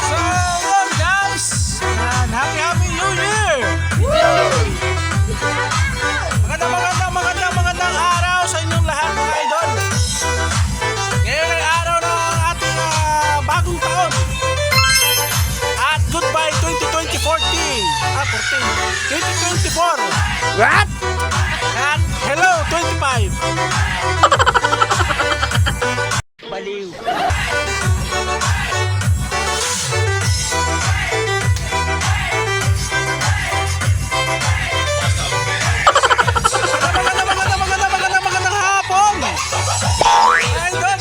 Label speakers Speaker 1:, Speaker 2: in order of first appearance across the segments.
Speaker 1: So, yun guys. And happy New Year! Magandang araw sa inyong lahat mga idol. Ngayon ay araw ng ating bagong taon. At goodbye 2024.
Speaker 2: What?
Speaker 1: At hello 25.
Speaker 2: Baliw.
Speaker 1: Magandang hapon. Idol.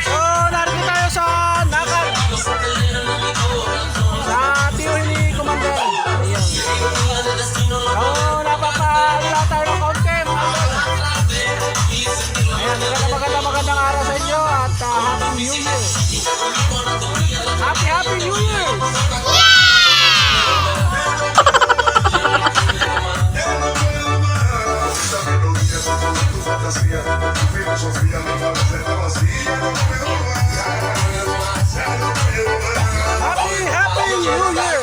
Speaker 1: So, narito tayo sa Nakad. Sa tiyo ni Commander. Ayan. So, napapalala tayo ng kaunti mga idol. Ayan, magandang araw sa inyo at Happy New Year. Happy New Year. Happy New Year.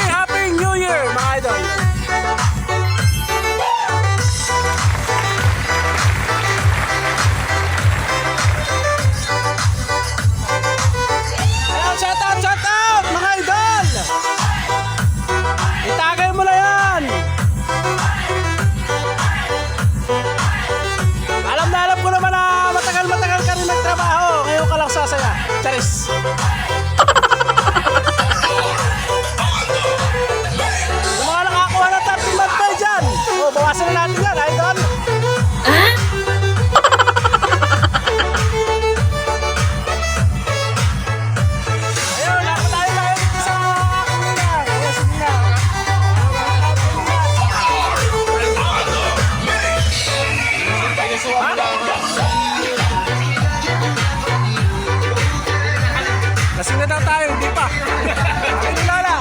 Speaker 1: Happy New Year mga idol. Ayan, shout out mga idol. Itagay mo na yan. Alam ko naman na matagal ka rin nagtrabaho. Ngayon ka lang sasaya. Charis. Yung mga nakakuha ng 30 month pay dyan. O, bawasan na natin yan, idol. Ayun, nakatayo tayo dito sa kanila. Ayun, sige na. Lasing na daw tayo, hindi pa. Hindi lala.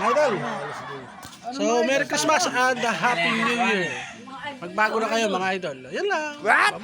Speaker 1: Idol. So, Merry Christmas and Happy New Year. Magbago na kayo mga idol. Yan lang.
Speaker 2: What?